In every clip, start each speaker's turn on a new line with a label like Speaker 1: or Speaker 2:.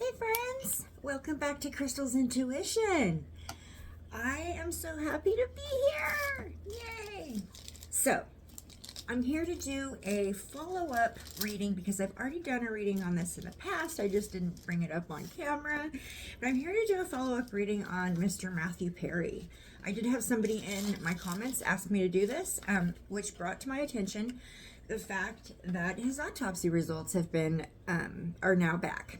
Speaker 1: Hey friends, welcome back to Crystal's Intuition. I am so happy to be here. Yay! So, I'm here to do a follow-up reading because I've already done a reading on this in the past. I just didn't bring it up on camera. But I'm here to do a follow-up reading on Mr. Matthew Perry. I did have somebody in my comments ask me to do this, which brought to my attention the fact that his autopsy results have been, are now back.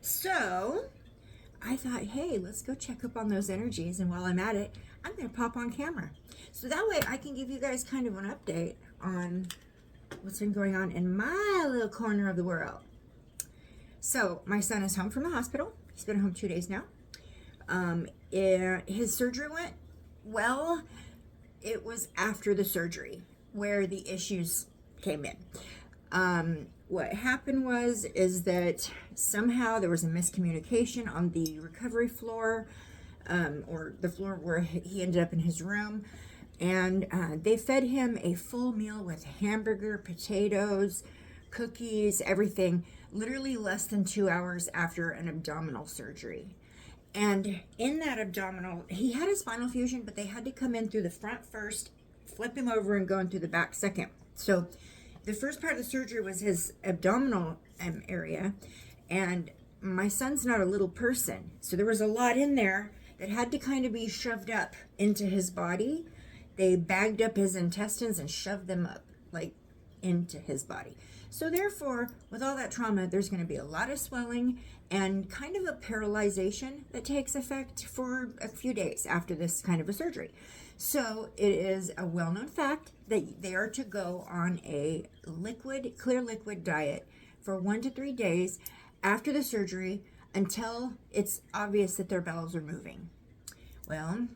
Speaker 1: So I thought, hey, let's go check up on those energies. And while I'm at it, I'm going to pop on camera. So that way I can give you guys kind of an update on what's been going on in my little corner of the world. So my son is home from the hospital. He's been home 2 days now. His surgery went well. It was after the surgery where the issues came in. What happened is that somehow there was a miscommunication on the recovery floor, or the floor where he ended up in his room, and they fed him a full meal with hamburger, potatoes, cookies, everything, literally less than 2 hours after an abdominal surgery. And in that abdominal, he had a spinal fusion, but they had to come in through the front first, flip him over, and go in through the back second. So the first part of the surgery was his abdominal area, and my son's not a little person, so there was a lot in there that had to kind of be shoved up into his body. They bagged up his intestines and shoved them up, like, into his body. So therefore, with all that trauma, there's going to be a lot of swelling and kind of a paralyzation that takes effect for a few days after this kind of a surgery. So it is a well-known fact that they are to go on a clear liquid diet for 1 to 3 days after the surgery until it's obvious that their bowels are moving. Well,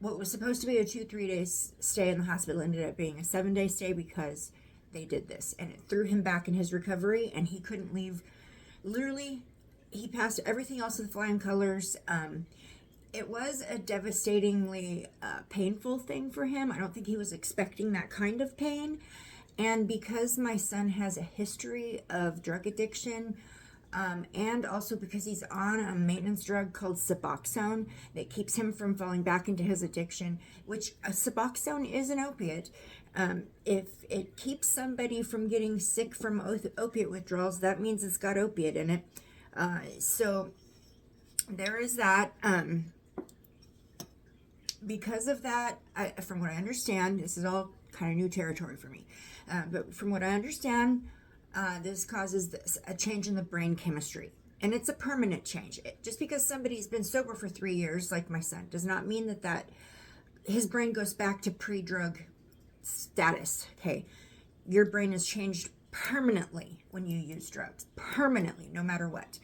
Speaker 1: what was supposed to be a 2-3 days stay in the hospital ended up being a 7-day stay because they did this, and it threw him back in his recovery, and he couldn't leave. Literally, he passed everything else with flying colors. It was a devastatingly painful thing for him. I don't think he was expecting that kind of pain. And because my son has a history of drug addiction, and also because he's on a maintenance drug called Suboxone that keeps him from falling back into his addiction, which Suboxone is an opiate. If it keeps somebody from getting sick from opiate withdrawals, that means it's got opiate in it. So there is that. Because of that, from what I understand, this is all kind of new territory for me, but from what I understand, this causes a change in the brain chemistry, and it's a permanent change. Just because somebody's been sober for 3 years, like my son, does not mean that his brain goes back to pre-drug status. Okay, your brain is changed permanently when you use drugs, permanently, no matter what.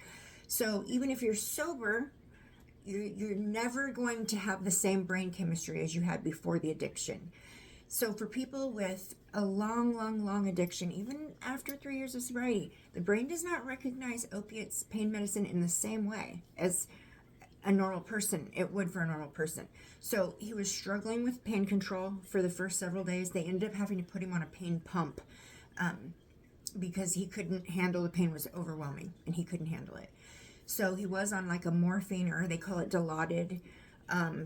Speaker 1: So even if you're sober, you're never going to have the same brain chemistry as you had before the addiction. So for people with a long addiction, even after 3 years of sobriety, the brain does not recognize opiates, pain medicine, in the same way as a normal person, it would for a normal person. So he was struggling with pain control for the first several days. They ended up having to put him on a pain pump because he couldn't handle the pain. Was overwhelming and he couldn't handle it. So he was on like a morphine, or they call it Dilaudid.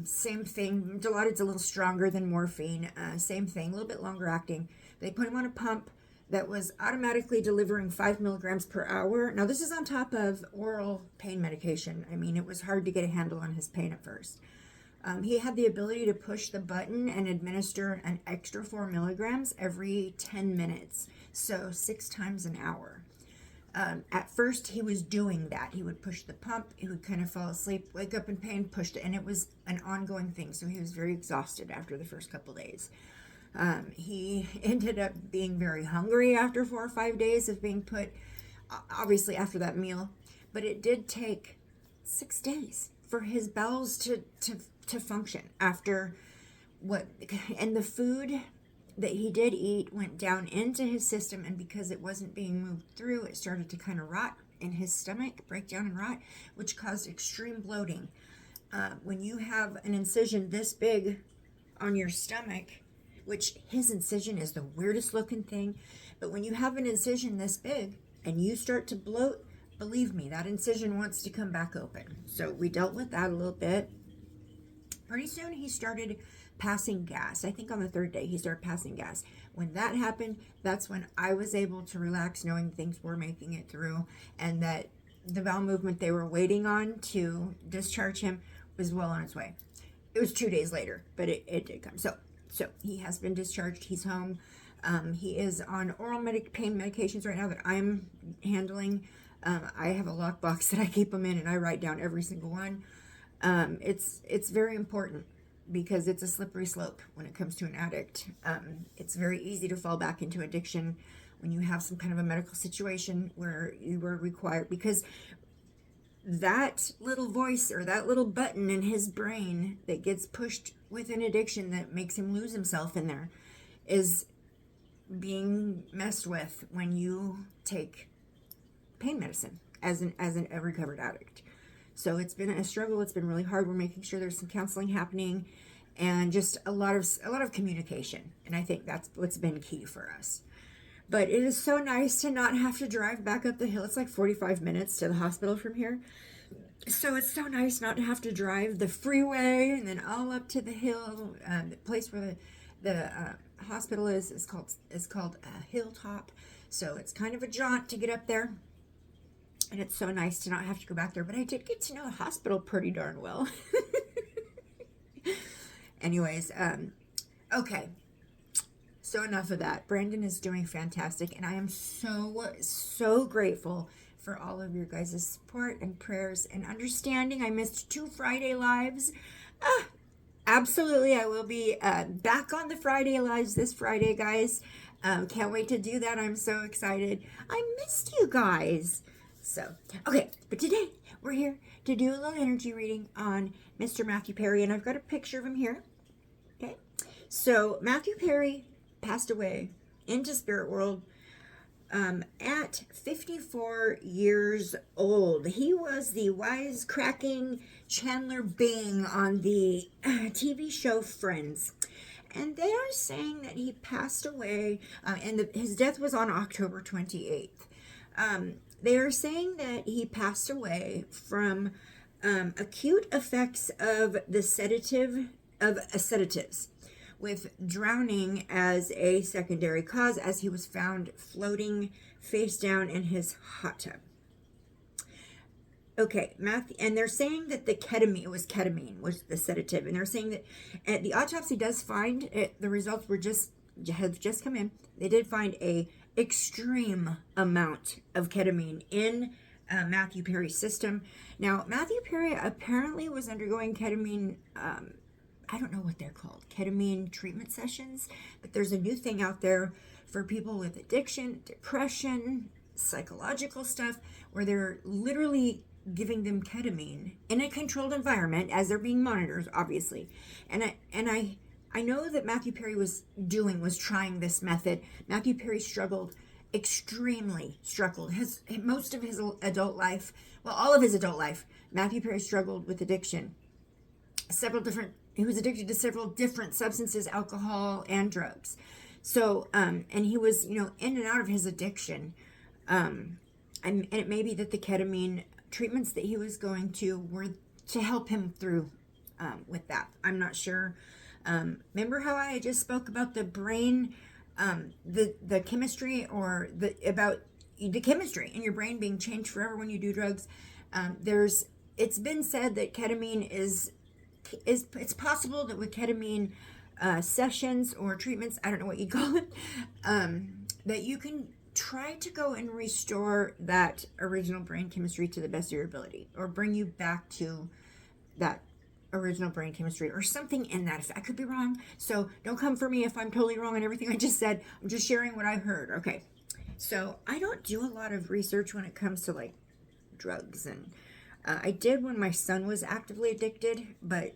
Speaker 1: Same thing. Dilaudid's a little stronger than morphine. Same thing, a little bit longer acting. They put him on a pump that was automatically delivering 5 milligrams per hour. Now this is on top of oral pain medication. I mean, it was hard to get a handle on his pain at first. He had the ability to push the button and administer an extra 4 milligrams every 10 minutes. So 6 times an hour. At first he was doing that. He would push the pump, he would kind of fall asleep, wake up in pain, push it, and it was an ongoing thing. So he was very exhausted after the first couple days. He ended up being very hungry after 4 or 5 days of being put, obviously after that meal, but it did take 6 days for his bowels to function after what, and the food that he did eat went down into his system, and because it wasn't being moved through, it started to kind of rot in his stomach, break down and rot, which caused extreme bloating. When you have an incision this big on your stomach, which his incision is the weirdest looking thing, but when you have an incision this big and you start to bloat, believe me, that incision wants to come back open. So we dealt with that a little bit. Pretty soon he started passing gas. I think on the third day he started passing gas. When that happened, that's when I was able to relax, knowing things were making it through, and that the bowel movement they were waiting on to discharge him was well on its way. It was 2 days later, but it did come. So he has been discharged. He's home. He is on oral pain medications right now that I'm handling. I have a lockbox that I keep him in, and I write down every single one. It's very important because it's a slippery slope when it comes to an addict. It's very easy to fall back into addiction when you have some kind of a medical situation where you were required, because that little voice or that little button in his brain that gets pushed with an addiction that makes him lose himself in there is being messed with when you take pain medicine as a recovered addict. So it's been a struggle. It's been really hard. We're making sure there's some counseling happening and just a lot of communication. And I think that's what's been key for us. But it is so nice to not have to drive back up the hill. It's like 45 minutes to the hospital from here. So it's so nice not to have to drive the freeway and then all up to the hill. The place where the hospital is called Hilltop. So it's kind of a jaunt to get up there. And it's so nice to not have to go back there. But I did get to know the hospital pretty darn well. Anyways, okay. So enough of that. Brandon is doing fantastic, and I am so grateful for all of your guys' support and prayers and understanding. I missed 2 Friday lives. Absolutely, I will be back on the Friday lives this Friday, guys. Can't wait to do that. I'm so excited. I missed you guys. So, okay, but today we're here to do a little energy reading on Mr. Matthew Perry, and I've got a picture of him here. Okay, so Matthew Perry passed away into spirit world at 54 years old. He was the wisecracking Chandler Bing on the TV show Friends. And they are saying that he passed away, and his death was on October 28th. They are saying that he passed away from acute effects of the sedatives, with drowning as a secondary cause, as he was found floating face down in his hot tub. Okay, and they're saying that it was ketamine was the sedative, and they're saying that the autopsy does find the results have just come in. They did find a extreme amount of ketamine in Matthew Perry's system. Now, Matthew Perry apparently was undergoing ketamine. I don't know what they're called, ketamine treatment sessions, but there's a new thing out there for people with addiction, depression, psychological stuff, where they're literally giving them ketamine in a controlled environment as they're being monitored, obviously. And I know that Matthew Perry was trying this method. Matthew Perry extremely struggled. Most of his adult life, well, all of his adult life, Matthew Perry struggled with addiction. He was addicted to several different substances, alcohol and drugs. So, and he was, in and out of his addiction. And it may be that the ketamine treatments that he was going to were to help him through with that. I'm not sure. Remember how I just spoke about the brain, the chemistry, or about the chemistry in your brain being changed forever when you do drugs? It's been said that ketamine it's possible that with ketamine sessions or treatments, I don't know what you call it, that you can try to go and restore that original brain chemistry to the best of your ability, or bring you back to that original brain chemistry, or something in that effect. I could be wrong, so don't come for me if I'm totally wrong on everything I just said. I'm just sharing what I've heard. Okay, so I don't do a lot of research when it comes to like drugs, and I did when my son was actively addicted, but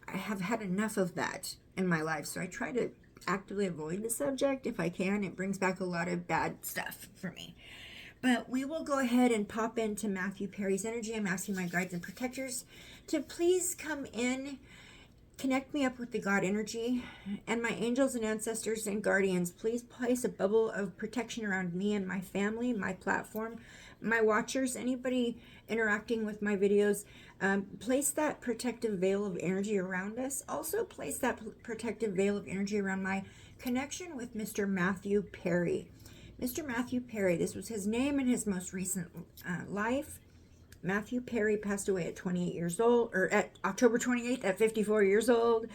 Speaker 1: I have had enough of that in my life, so I try to actively avoid the subject if I can. It brings back a lot of bad stuff for me. But we will go ahead and pop into Matthew Perry's energy. I'm asking my guides and protectors to please come in, connect me up with the God energy, and my angels and ancestors and guardians. Please place a bubble of protection around me and my family, my platform, my watchers, anybody interacting with my videos, place that protective veil of energy around us. Also place that protective veil of energy around my connection with Mr. Matthew Perry. Mr. Matthew Perry, this was his name in his most recent life. Matthew Perry passed away at 28 years old, or at October 28th at 54 years old.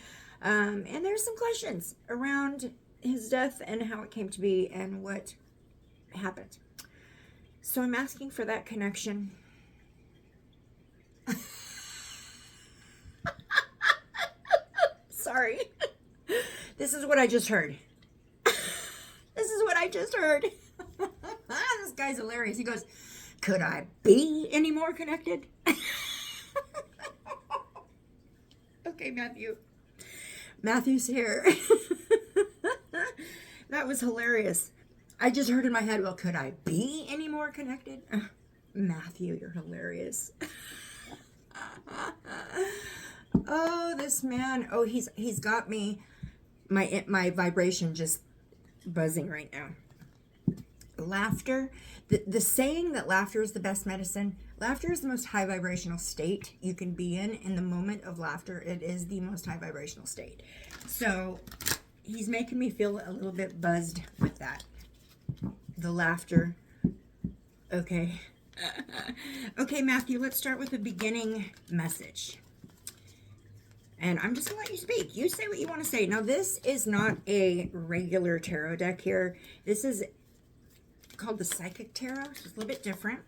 Speaker 1: And there's some questions around his death and how it came to be and what happened. So I'm asking for that connection. Sorry. This is what I just heard. This is what I just heard. This guy's hilarious. He goes, could I be any more connected? Okay, Matthew. Matthew's here. That was hilarious. I just heard in my head, well, could I be any more connected? Matthew, you're hilarious. Oh, this man. Oh, he's got me, my vibration just buzzing right now. Laughter, the saying that laughter is the best medicine. Laughter is the most high vibrational state you can be in the moment of laughter. It is the most high vibrational state. So he's making me feel a little bit buzzed with that. The laughter. Okay. Okay, Matthew, let's start with the beginning message. And I'm just going to let you speak. You say what you want to say. Now, this is not a regular tarot deck here. This is called the Psychic Tarot. It's a little bit different.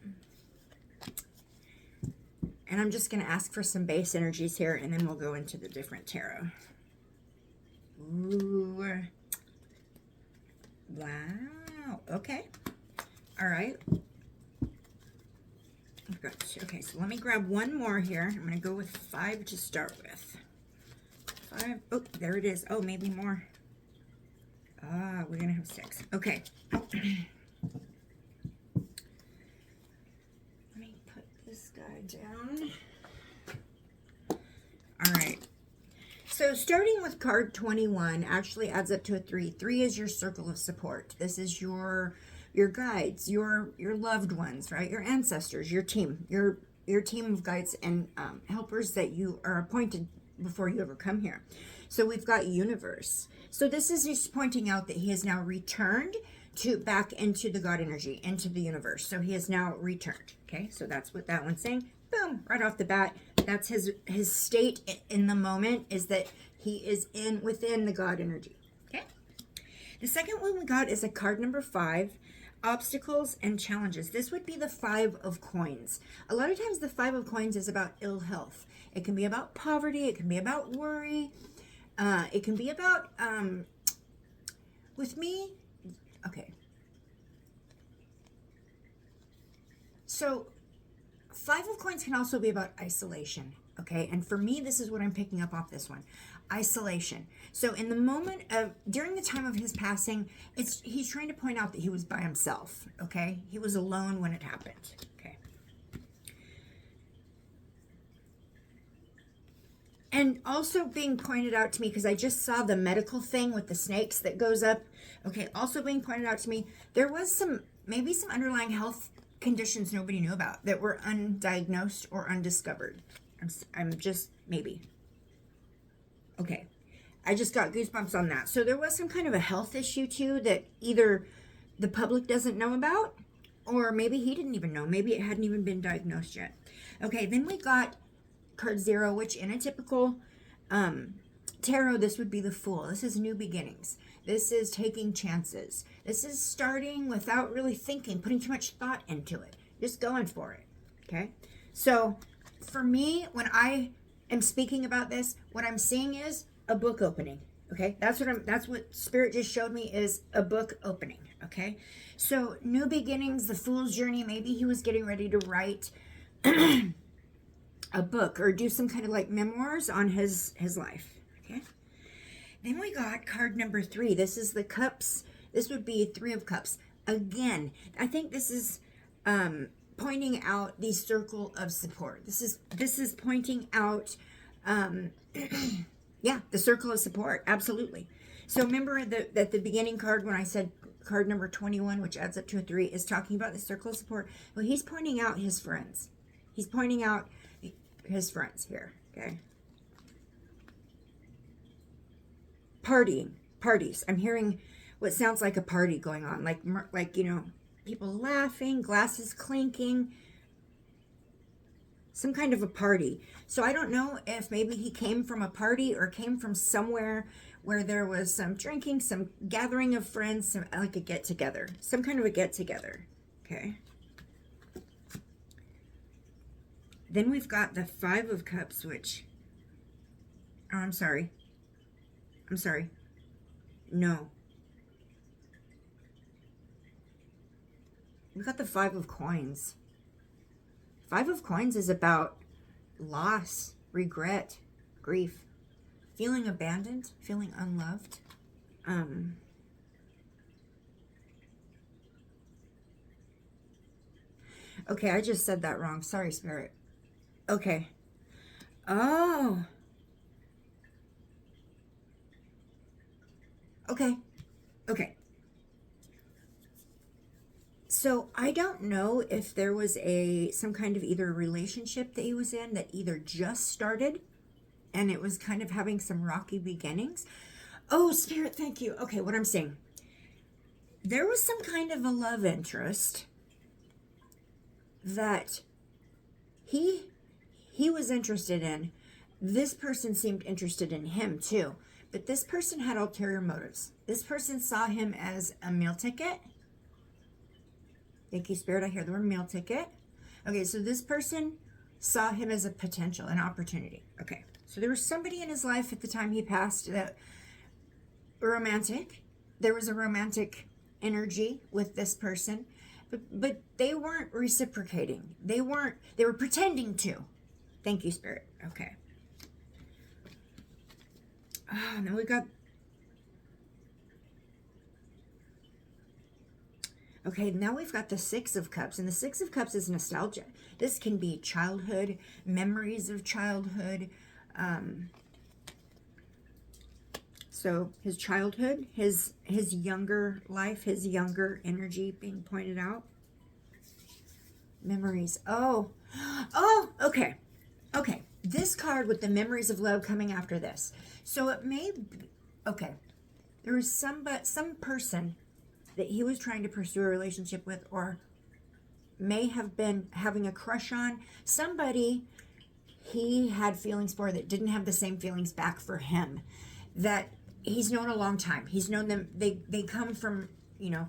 Speaker 1: And I'm just going to ask for some base energies here, and then we'll go into the different tarot. Ooh. Wow. Okay. All right. Okay, so let me grab one more here. I'm going to go with 5 to start with. 5. Oh, there it is. Oh, maybe more. Ah, we're going to have 6. Okay. Let me put this guy down. All right. So starting with card 21 actually adds up to a 3. 3 is your circle of support. This is your guides, your loved ones, right? Your ancestors, your team, your team of guides and helpers that you are appointed before you ever come here. So we've got universe. So this is just pointing out that he has now returned back into the God energy, into the universe. So he has now returned. Okay, so that's what that one's saying. Boom, right off the bat. That's his state in the moment, is that he is within the God energy. Okay. The second one we got is a card number 5. Obstacles and challenges. This would be the 5 of coins. A lot of times the 5 of coins is about ill health. It can be about poverty. It can be about worry. It can be about, with me, okay. So 5 of coins can also be about isolation. Okay. And for me, this is what I'm picking up off this one. Isolation. So in the moment during the time of his passing, he's trying to point out that he was by himself. Okay. He was alone when it happened. Okay. And also being pointed out to me, because I just saw the medical thing with the snakes that goes up. Okay. Also being pointed out to me, there was maybe some underlying health conditions nobody knew about that were undiagnosed or undiscovered. I'm just maybe. Okay. I just got goosebumps on that. So there was some kind of a health issue too that either the public doesn't know about, or maybe he didn't even know. Maybe it hadn't even been diagnosed yet. Okay, then we got card 0, which in a typical tarot, this would be the Fool. This is new beginnings. This is taking chances. This is starting without really thinking, putting too much thought into it. Just going for it. Okay? So for me, when I am speaking about this, what I'm seeing is a book opening. Okay? That's what Spirit just showed me, is a book opening. Okay? So new beginnings, the Fool's journey. Maybe he was getting ready to write a book or do some kind of like memoirs on his life. Okay? Then we got card number 3. This is the Cups. This would be 3 of Cups. Again, I think this is pointing out the circle of support. This is pointing out, yeah, the circle of support. Absolutely. So remember that the beginning card when I said card number 21, which adds up to a 3, is talking about the circle of support. Well, he's pointing out his friends. He's pointing out his friends here, okay? Parties. I'm hearing what sounds like a party going on, like you know, people laughing, glasses clinking, some kind of a party. So I don't know if maybe he came from a party or came from somewhere where there was some drinking, some gathering of friends, some like a get-together, some kind of a get-together, okay? Then we've got the 5 of Cups, which, oh, I'm sorry. No. We've got the 5 of Coins. 5 of Coins is about loss, regret, grief, feeling abandoned, feeling unloved. Okay, I just said that wrong. Sorry, Spirit. Okay. Oh. Okay. So I don't know if there was some kind of either a relationship that he was in that either just started and it was kind of having some rocky beginnings. Oh, Spirit, thank you. Okay, what I'm saying. There was some kind of a love interest that he was interested in. This person seemed interested in him too. But this person had ulterior motives. This person saw him as a meal ticket. Thank you, Spirit. I hear the word meal ticket. Okay, so this person saw him as a potential, an opportunity. Okay, so there was somebody in his life at the time he passed that romantic. There was a romantic energy with this person, but they weren't reciprocating. They were pretending to. Thank you, Spirit. Okay. And then we got, okay, now we've got the 6 of Cups, and the 6 of Cups is nostalgia. This can be childhood, memories of childhood. So his childhood, his younger life, his younger energy being pointed out. Memories. Oh, okay. This card with the memories of love coming after this. So it may be, okay, there was some person that he was trying to pursue a relationship with, or may have been having a crush on, somebody he had feelings for that didn't have the same feelings back for him, that he's known a long time. He's known them, they come from, you know,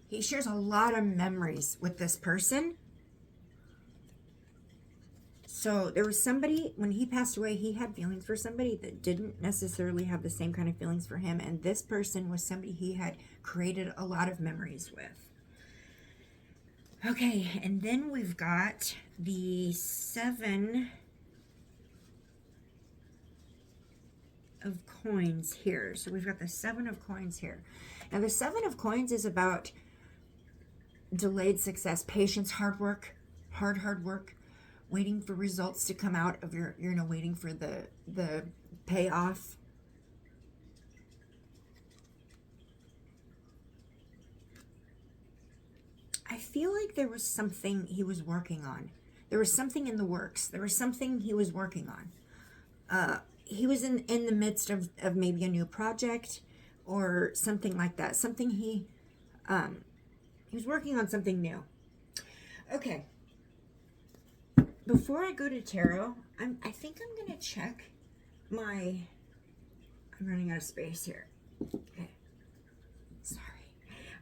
Speaker 1: he shares a lot of memories with this person. So there was somebody, when he passed away, he had feelings for somebody that didn't necessarily have the same kind of feelings for him. And this person was somebody he had created a lot of memories with. Okay, and then we've got the 7 of Coins here. So we've got the 7 of Coins here. Now the 7 of Coins is about delayed success, patience, hard work, hard work. Waiting for results to come out of your, you know, waiting for the payoff. I feel like there was something he was working on. There was something in the works. There was something he was working on. He was in the midst of maybe a new project or something like that. Something he was working on something new. Okay. Before I go to tarot, I think I'm going to check my, I'm running out of space here. Okay. Sorry.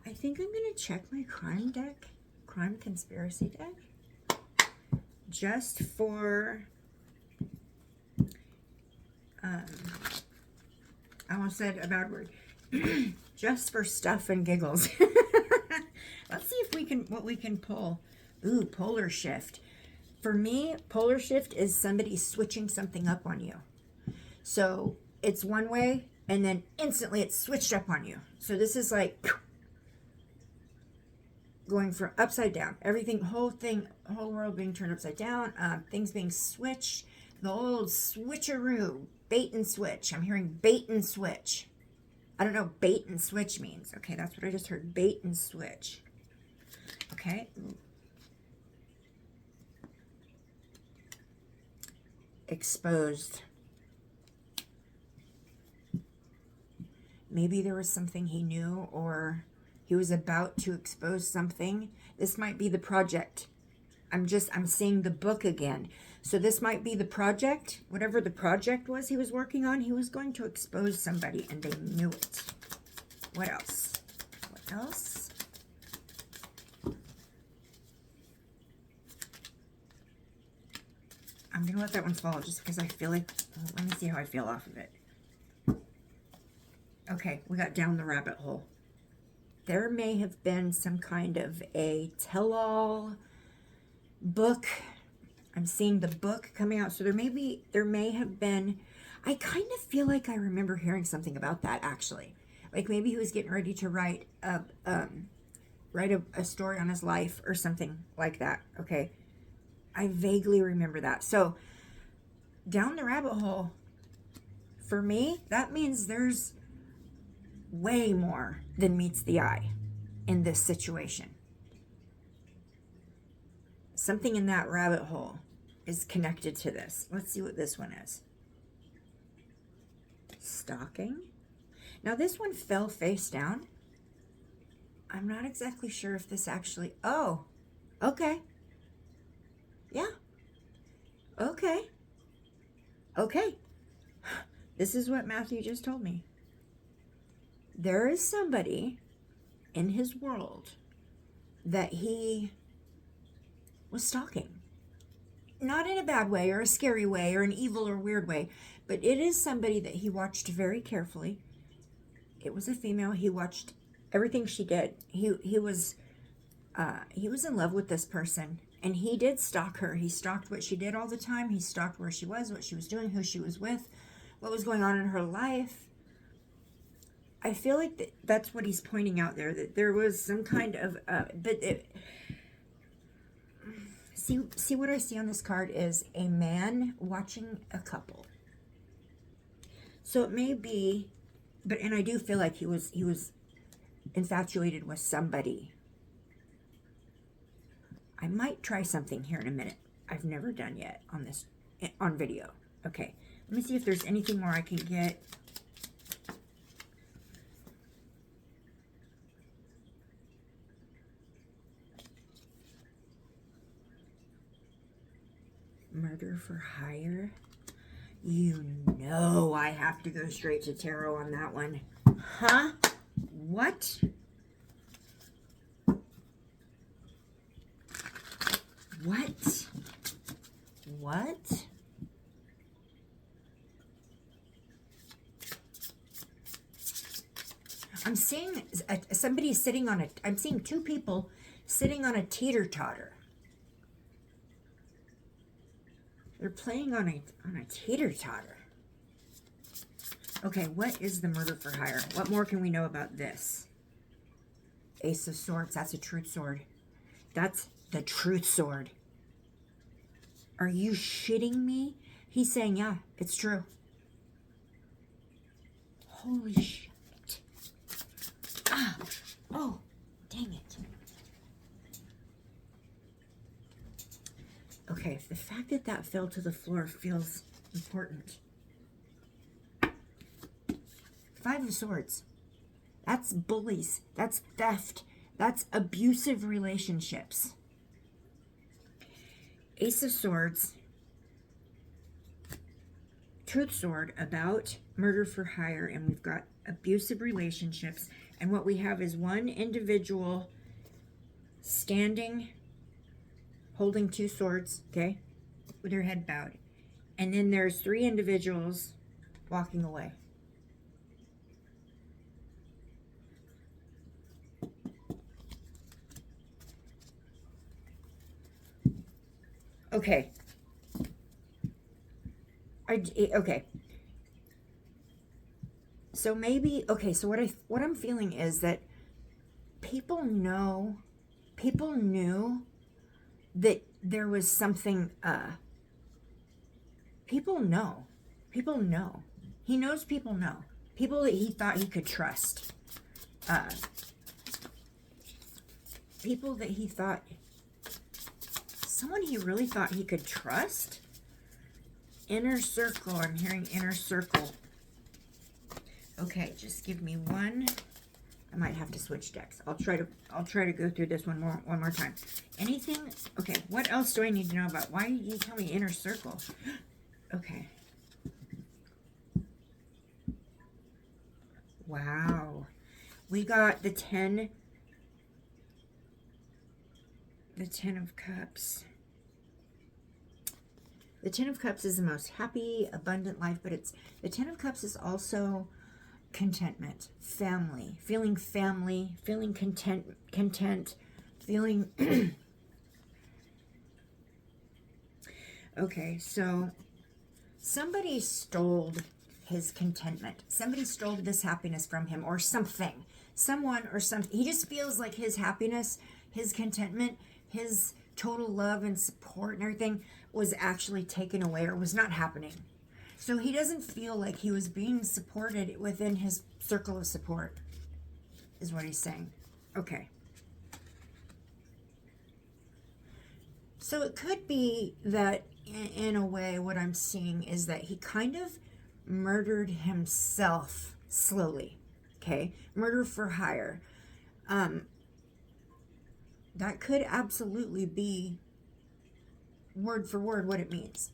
Speaker 1: I think I'm going to check my crime deck, crime conspiracy deck, just for, I almost said a bad word, just for stuff and giggles. Let's see if what we can pull. Ooh, polar shift. For me, polar shift is somebody switching something up on you. So it's one way, and then instantly it's switched up on you. So this is like going from upside down. Everything, whole world being turned upside down. Things being switched. The old switcheroo, bait and switch. I'm hearing bait and switch. I don't know, bait and switch means. Okay, that's what I just heard. Bait and switch. Okay. Exposed. Maybe there was something he knew, or he was about to expose something. This might be the project. I'm seeing the book again. So this might be the project. Whatever the project was he was working on, he was going to expose somebody, and they knew it. What else? What else? I'm going to let that one fall just because I feel like, well, let me see how I feel off of it. Okay, we got down the rabbit hole. There may have been some kind of a tell-all book. I'm seeing the book coming out. So there may have been, I kind of feel like I remember hearing something about that actually. Like maybe he was getting ready to write a story on his life or something like that. Okay. I vaguely remember that. So down the rabbit hole, for me, that means there's way more than meets the eye in this situation. Something in that rabbit hole is connected to this. Let's see what this one is. Stalking. Now this one fell face down. I'm not exactly sure if this actually, oh, okay. Yeah. Okay. Okay. This is what Matthew just told me. There is somebody in his world that he was stalking. Not in a bad way or a scary way or an evil or weird way, but it is somebody that he watched very carefully. It was a female. He watched everything she did. He was in love with this person, and he did stalk her. He stalked what she did all the time. He stalked where she was, what she was doing, who she was with, what was going on in her life. I feel like that's what he's pointing out there, that there was some kind of, see what I see on this card is a man watching a couple. So it may be, and I do feel like he was infatuated with somebody. I might try something here in a minute I've never done yet on video. Okay, let me see if there's anything more I can get. Murder for hire. You know I have to go straight to tarot on that one. Huh? What? What? What? I'm seeing somebody sitting on I'm seeing two people sitting on a teeter-totter. They're playing on a teeter-totter. Okay, what is the murder for hire? What more can we know about this? Ace of Swords, that's a truth sword. That's the truth sword. Are you shitting me? He's saying, yeah, it's true. Holy shit. Ah, oh, dang it. Okay, the fact that that fell to the floor feels important. Five of Swords. That's bullies. That's theft. That's abusive relationships. Ace of Swords. Truth sword about murder for hire. And we've got abusive relationships. And what we have is one individual standing, holding two swords, okay, with her head bowed. And then there's three individuals walking away. Okay. Okay. So maybe, okay, so what I'm feeling is that people knew that there was something, people know. He knows people know. People that he thought he could trust. People that he thought, someone he really thought he could trust. Inner circle. I'm hearing inner circle. Okay, just give me one. I might have to switch decks. I'll try to go through this one more time. Anything? Okay, what else do I need to know about? Why did you tell me inner circle? Okay. Wow. We got the 10 of Cups. The 10 of Cups is the most happy, abundant life, but the 10 of Cups is also contentment, family, feeling content, feeling okay, so somebody stole his contentment. Somebody stole this happiness from him, or something. Someone or something. He just feels like his happiness, his contentment, his total love and support and everything was actually taken away or was not happening. So he doesn't feel like he was being supported within his circle of support, is what he's saying. Okay. So it could be that, in a way, what I'm seeing is that he kind of murdered himself slowly. Okay? Murder for hire. That could absolutely be word for word what it means.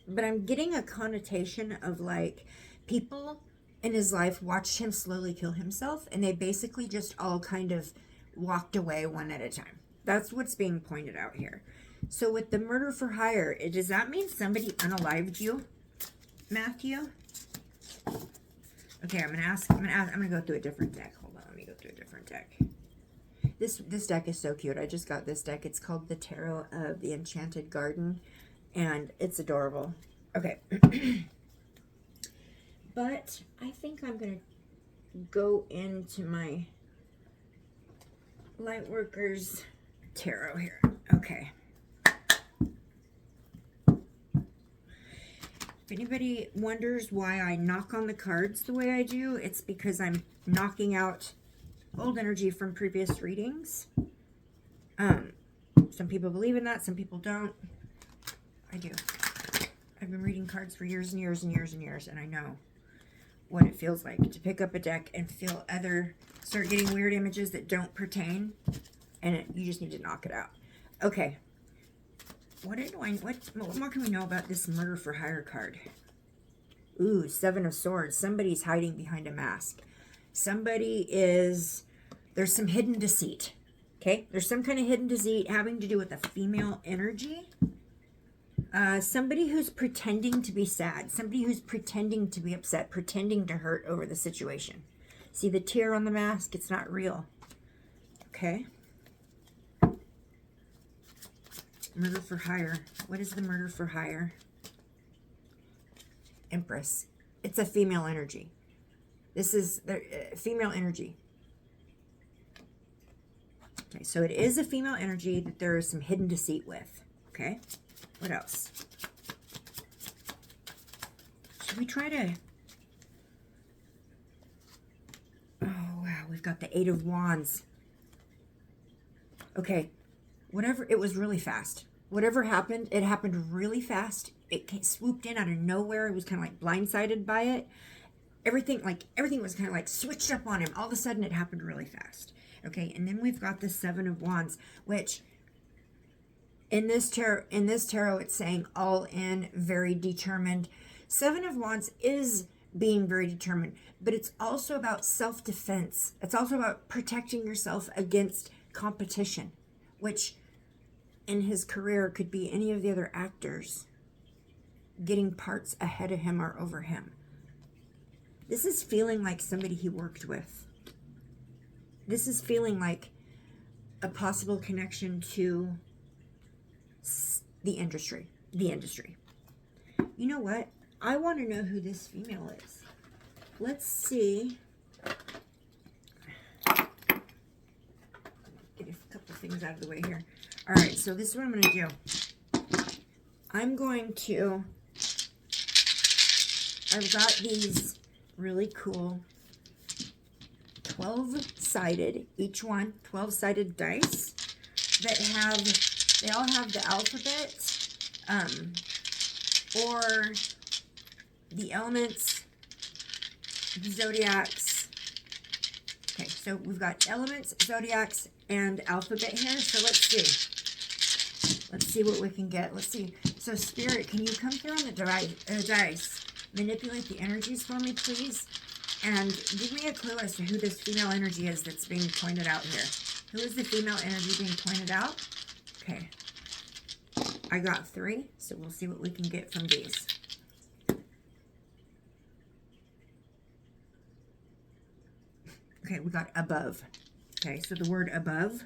Speaker 1: But I'm getting a connotation of like people in his life watched him slowly kill himself, and they basically just all kind of walked away one at a time. That's what's being pointed out here. So with the murder for hire, does that mean somebody unalived you, Matthew? Okay, I'm gonna go through a different deck. Hold on, let me go through a different deck. This deck is so cute. I just got this deck. It's called the Tarot of the Enchanted Garden, and it's adorable. Okay. But I think I'm going to go into my Lightworkers Tarot here. Okay. If anybody wonders why I knock on the cards the way I do, it's because I'm knocking out old energy from previous readings. Some people believe in that, some people don't. I do. I've been reading cards for years and years and years and years, and I know what it feels like to pick up a deck and feel start getting weird images that don't pertain, and you just need to knock it out. Okay. What more can we know about this murder for hire card? Ooh, 7 of Swords. Somebody's hiding behind a mask. There's some hidden deceit. Okay? There's some kind of hidden deceit having to do with a female energy. Somebody who's pretending to be sad. Somebody who's pretending to be upset. Pretending to hurt over the situation. See the tear on the mask? It's not real. Okay? Murder for hire. What is the murder for hire? Empress. It's a female energy. This is the female energy. Okay, so it is a female energy that there is some hidden deceit with. Okay, what else? Should we try to... Oh, wow, we've got the 8 of Wands. Okay, it was really fast. Whatever happened, it happened really fast. It swooped in out of nowhere. It was kind of like blindsided by it. Everything was kind of like switched up on him. All of a sudden, it happened really fast. Okay, and then we've got the 7 of Wands, which in this tarot, it's saying all in, very determined. 7 of Wands is being very determined, but it's also about self-defense. It's also about protecting yourself against competition, which in his career could be any of the other actors getting parts ahead of him or over him. This is feeling like somebody he worked with. This is feeling like a possible connection to the industry. You know what? I want to know who this female is. Let's see. Get a couple things out of the way here. All right, so this is what I'm going to do. I'm going to I've got these really cool 12-sided, each one 12-sided dice that they all have the alphabet, or the elements, the zodiacs. Okay, so we've got elements, zodiacs, and alphabet here. So let's see. Let's see what we can get. Let's see. So Spirit, can you come through on the dice? Manipulate the energies for me, please. And give me a clue as to who this female energy is that's being pointed out here. Who is the female energy being pointed out? Okay. I got 3, so we'll see what we can get from these. Okay, we got above. Okay, so the word above.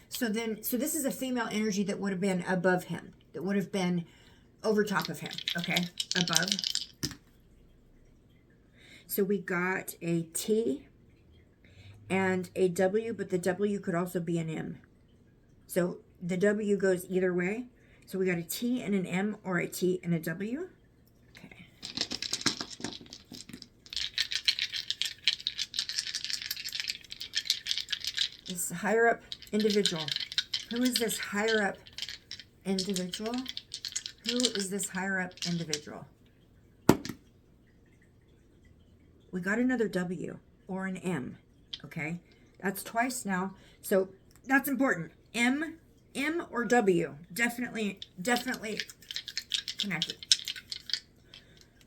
Speaker 1: So this is a female energy that would have been above him, that would have been over top of him, okay, above. So we got a T and a W, but the W could also be an M. So the W goes either way. So we got a T and an M, or a T and a W. Okay. This higher up individual. Who is this higher up individual? Who is this higher up individual? We got another W or an M. Okay, that's twice now. So that's important. M or W. Definitely connected.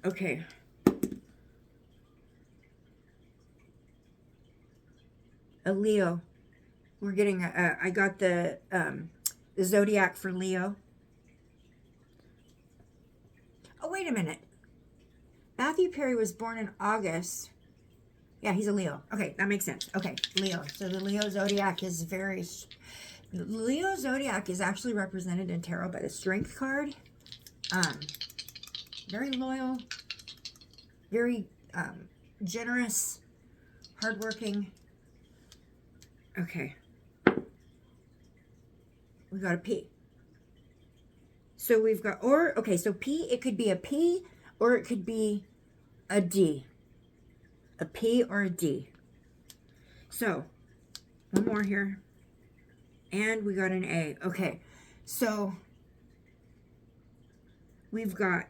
Speaker 1: Okay. A Leo. We're getting I got the zodiac for Leo. Oh, wait a minute. Matthew Perry was born in August. Yeah, he's a Leo. Okay, that makes sense. Okay, Leo. So the Leo zodiac is the Leo zodiac is actually represented in tarot by the Strength card. Very loyal, very generous, hardworking. Okay. We got a P. So we've got, okay, so P, it could be a P or it could be a D. A P or a D. So, one more here. And we got an A. Okay, so we've got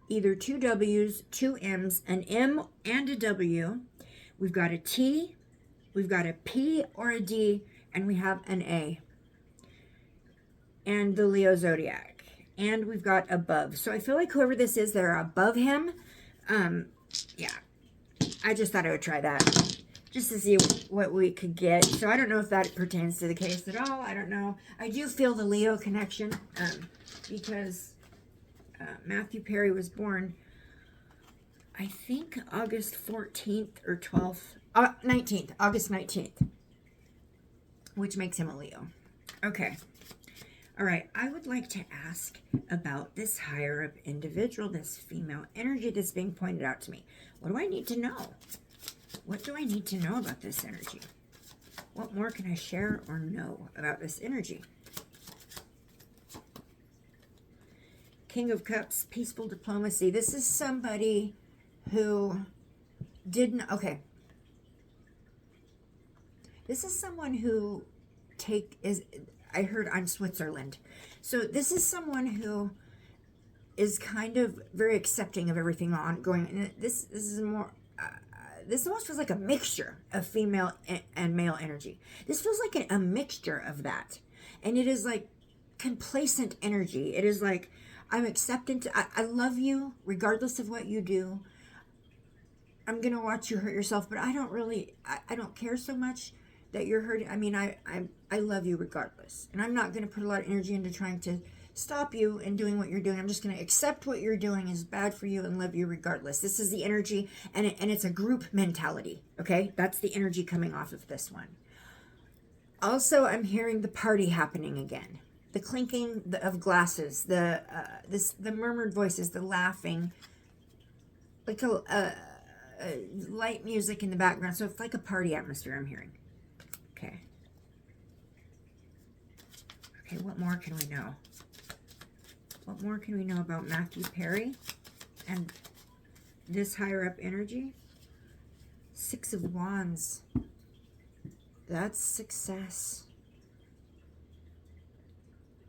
Speaker 1: either 2 W's, 2 M's, an M and a W. We've got a T, we've got a P or a D, and we have an A. And the Leo zodiac. And we've got above. So I feel like whoever this is, they're above him. Yeah. I just thought I would try that. Just to see what we could get. So I don't know if that pertains to the case at all. I don't know. I do feel the Leo connection. Because Matthew Perry was born, I think, August 14th or 12th. 19th. August 19th. Which makes him a Leo. Okay. All right, I would like to ask about this higher up individual, this female energy that's being pointed out to me. What do I need to know? What do I need to know about this energy? What more can I share or know about this energy? King of Cups, peaceful diplomacy. This is somebody who didn't, okay. This is someone who I heard I'm Switzerland. So this is someone who is kind of very accepting of everything ongoing. And this is more, this almost feels like a mixture of female and male energy. This feels like a mixture of that. And it is like complacent energy. It is like, I'm acceptant. I love you regardless of what you do. I'm going to watch you hurt yourself, but I don't care so much that you're hurting. I mean, I love you regardless. And I'm not going to put a lot of energy into trying to stop you in doing what you're doing. I'm just going to accept what you're doing is bad for you and love you regardless. This is the energy, and it's a group mentality, okay? That's the energy coming off of this one. Also, I'm hearing the party happening again. The clinking of glasses, the murmured voices, the laughing, like a light music in the background. So it's like a party atmosphere I'm hearing. Okay. Okay, what more can we know? What more can we know about Matthew Perry and this higher up energy? 6 of Wands. That's success.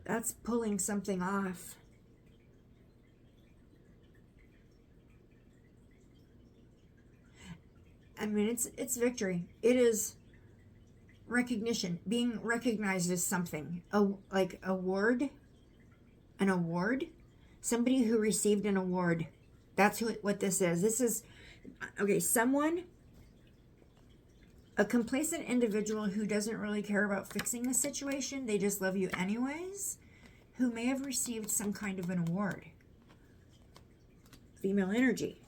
Speaker 1: That's pulling something off. I mean, it's victory. It is recognition, being recognized as something. Like award, an award. Somebody who received an award. That's what this is. This is, okay, someone, a complacent individual who doesn't really care about fixing the situation. They just love you anyways. Who may have received some kind of an award. Female energy.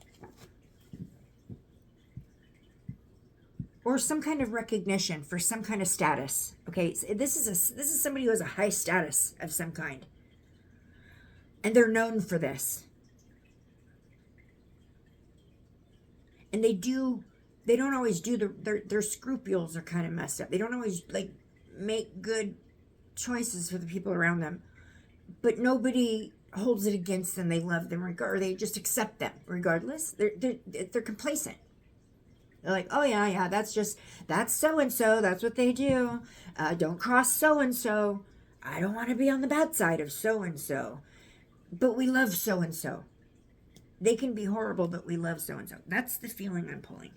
Speaker 1: Or some kind of recognition for some kind of status. Okay, so this is somebody who has a high status of some kind. And they're known for this. And they don't always do their scruples are kind of messed up. They don't always like make good choices for the people around them. But nobody holds it against them. They love them or they just accept them regardless. They're complacent. They're like, oh yeah, that's so-and-so. That's what they do. Don't cross so-and-so. I don't want to be on the bad side of so-and-so. But we love so-and-so. They can be horrible, but we love so-and-so. That's the feeling I'm pulling.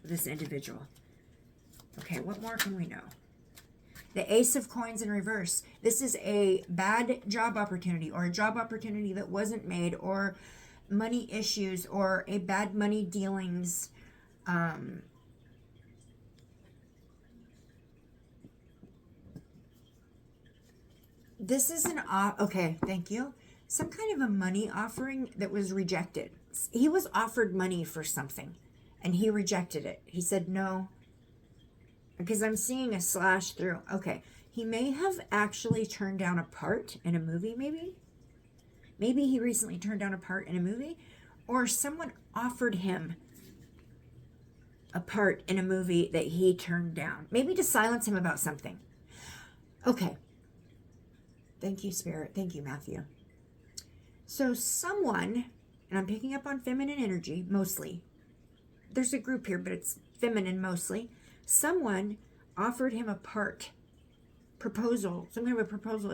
Speaker 1: This individual. Okay, what more can we know? The Ace of Coins in reverse. This is a bad job opportunity or a job opportunity that wasn't made or money issues or a bad money dealings. This is okay, thank you. Some kind of a money offering that was rejected. He was offered money for something and he rejected it. He said no, because I'm seeing a slash through. Okay, he may have actually turned down a part in a movie, maybe. Maybe he recently turned down a part in a movie, or someone offered him a part in a movie that he turned down. Maybe to silence him about something. Okay. Thank you, Spirit. Thank you, Matthew. So someone, and I'm picking up on feminine energy, mostly. There's a group here, but it's feminine mostly. Someone offered him a part. Proposal, some kind of a proposal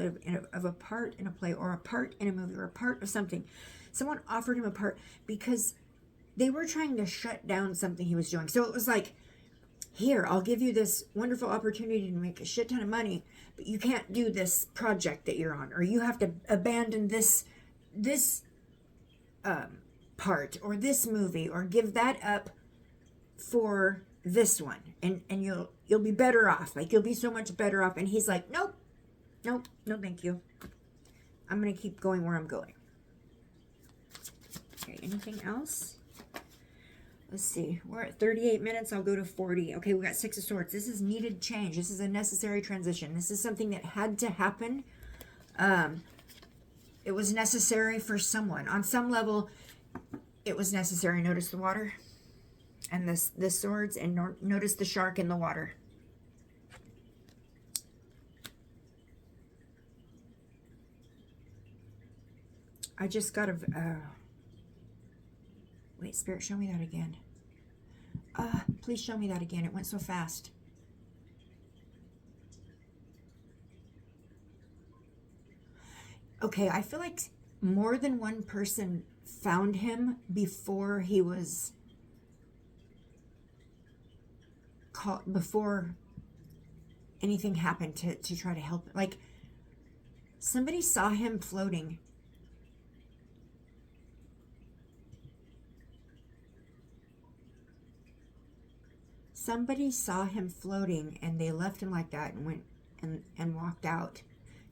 Speaker 1: of a part in a play or a part in a movie or a part of something. Someone offered him a part because they were trying to shut down something he was doing. So it was like, here, I'll give you this wonderful opportunity to make a shit ton of money, but you can't do this project that you're on, or you have to abandon this part or this movie, or give that up for this one, and you'll be better off. Like, you'll be so much better off. And he's like, nope, no thank you. I'm gonna keep going where I'm going. Okay, anything else? Let's see, we're at 38 minutes. I'll go to 40. Okay, we got 6 of Swords. This is needed change. This is a necessary transition. This is something that had to happen. It was necessary for someone on some level. It was necessary. Notice the water and the swords, and notice the shark in the water. I just got a wait, Spirit, show me that again. Please show me that again. It went so fast. Okay, I feel like more than one person found him before he was caught, before anything happened to try to help. Like, somebody saw him floating. Somebody saw him floating and they left him like that and went and walked out.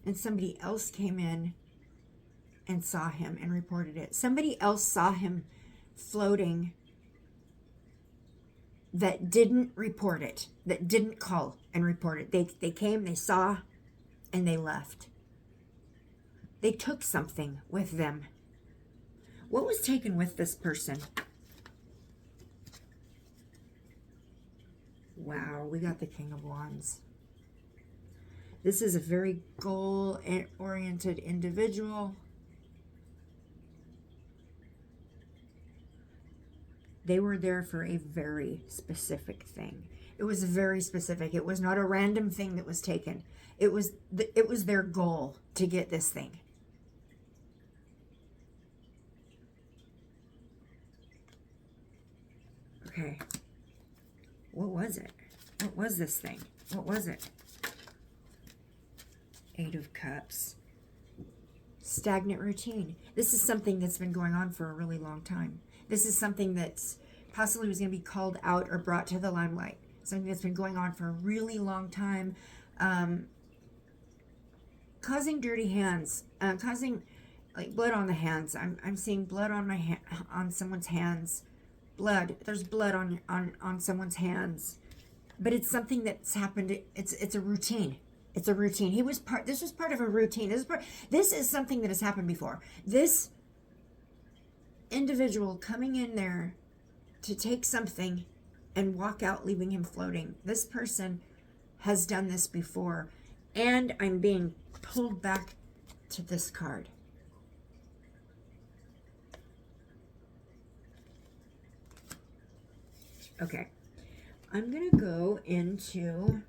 Speaker 1: And somebody else came in and saw him and reported it. Somebody else saw him floating that didn't report it, that didn't call and report it. They came, they saw, and they left. They took something with them. What was taken with this person? Wow, we got the King of Wands. This is a very goal-oriented individual. They were there for a very specific thing. It was very specific. It was not a random thing that was taken. It was their goal to get this thing. Okay. What was it? What was this thing? What was it? Eight of Cups. Stagnant routine. This is something that's been going on for a really long time. This is something that's possibly was going to be called out or brought to the limelight. Something that's been going on for a really long time. Causing dirty hands. Causing like blood on the hands. I'm seeing blood on my on someone's hands. Blood. There's blood on someone's hands. But it's something that's happened. It's a routine. It's a routine. This was part of a routine. This is something that has happened before. This individual coming in there to take something and walk out, leaving him floating. This person has done this before. And I'm being pulled back to this card. Okay. I'm going to go into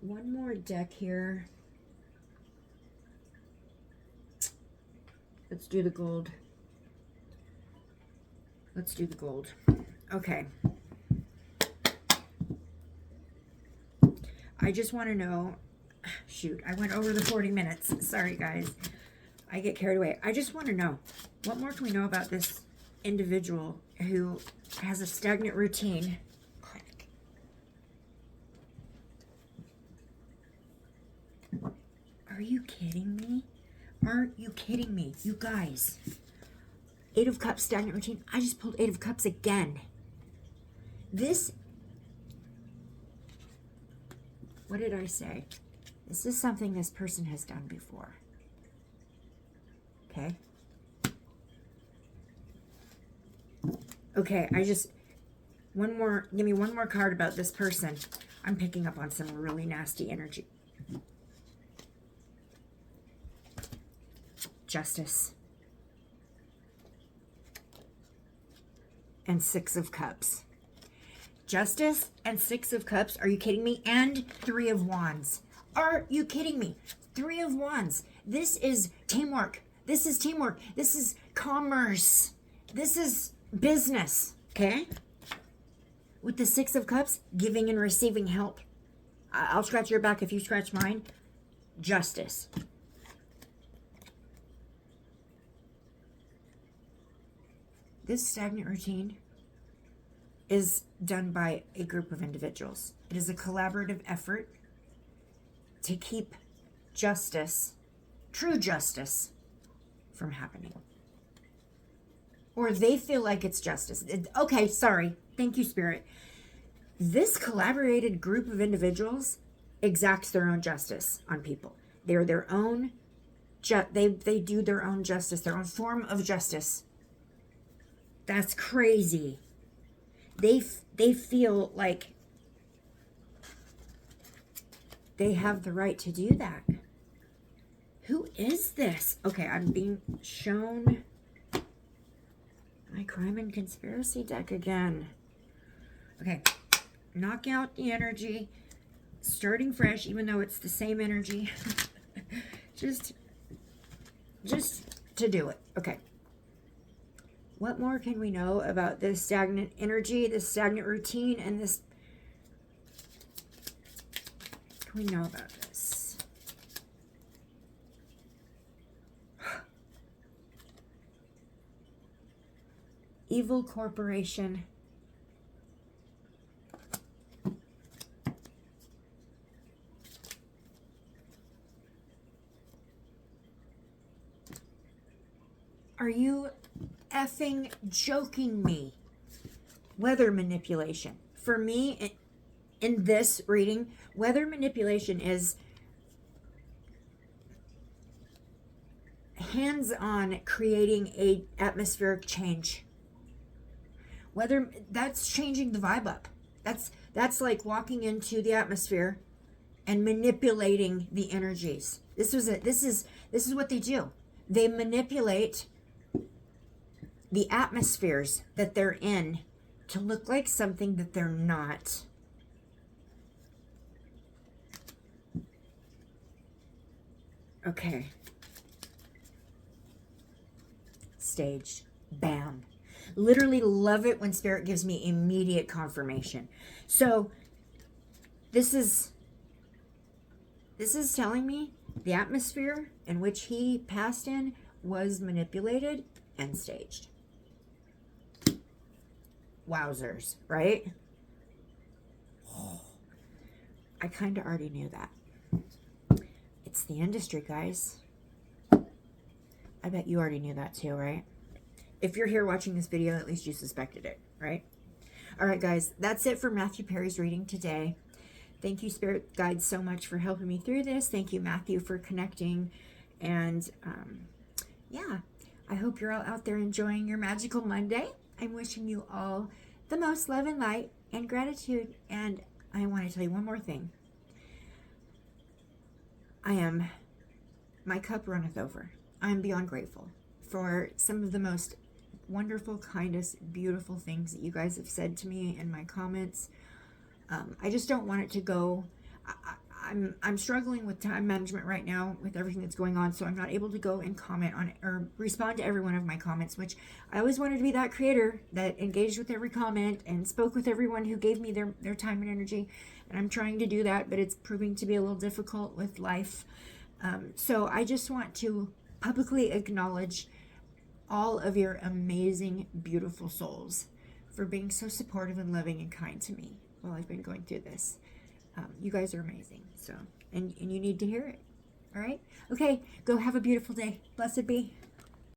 Speaker 1: one more deck here. Let's do the gold. Let's do the gold. Okay. I just want to know, shoot, I went over the 40 minutes. Sorry, guys. I get carried away. I just want to know, what more can we know about this individual who has a stagnant routine? Are you kidding me? Aren't you kidding me? You guys. Eight of Cups, stagnant routine. I just pulled Eight of Cups again. This, what did I say? This is something this person has done before. Okay? Okay, give me one more card about this person. I'm picking up on some really nasty energy. Justice. And Six of Cups. Justice and Six of Cups. Are you kidding me? And Three of Wands. Are you kidding me? Three of Wands. This is teamwork. This is teamwork. This is commerce. This is business. Okay? With the Six of Cups, giving and receiving help. I'll scratch your back if you scratch mine. Justice. This stagnant routine is done by a group of individuals. It is a collaborative effort to keep justice, true justice, from happening. Or they feel like it's justice. Okay, sorry. Thank you, Spirit. This collaborated group of individuals exacts their own justice on people. They're their own, they do their own justice, their own form of justice. That's crazy. They feel like they have the right to do that. Who is this? Okay, I'm being shown my crime and conspiracy deck again. Okay, knock out the energy, starting fresh, even though it's the same energy. just to do it. Okay. What more can we know about this stagnant energy, this stagnant routine, and this? What can we know about this? Evil corporation. Are you effing joking me? Weather manipulation. For me, in this reading, weather manipulation is hands-on creating a atmospheric change. Whether that's changing the vibe up. That's like walking into the atmosphere and manipulating the energies. This is what they do. They manipulate the atmospheres that they're in to look like something that they're not. Okay. Staged. Bam. Literally love it when Spirit gives me immediate confirmation. So this is telling me the atmosphere in which he passed in was manipulated and staged. Wowzers, right? Oh, I kind of already knew that. It's the industry, guys. I bet you already knew that too, right? If you're here watching this video, at least you suspected it, right? All right, guys, that's it for Matthew Perry's reading today. Thank you, Spirit Guides, so much for helping me through this. Thank you, Matthew, for connecting. And yeah, I hope you're all out there enjoying your magical Monday. I'm wishing you all the most love and light and gratitude. And I want to tell you one more thing. My cup runneth over. I am beyond grateful for some of the most wonderful, kindest, beautiful things that you guys have said to me in my comments. I just don't want it to go. I'm struggling with time management right now with everything that's going on, so I'm not able to go and comment on it or respond to every one of my comments, which I always wanted to be that creator that engaged with every comment and spoke with everyone who gave me their time and energy. And I'm trying to do that, but it's proving to be a little difficult with life. So I just want to publicly acknowledge all of your amazing, beautiful souls for being so supportive and loving and kind to me while I've been going through this. You guys are amazing. So, and you need to hear it. All right? Okay, go have a beautiful day. Blessed be.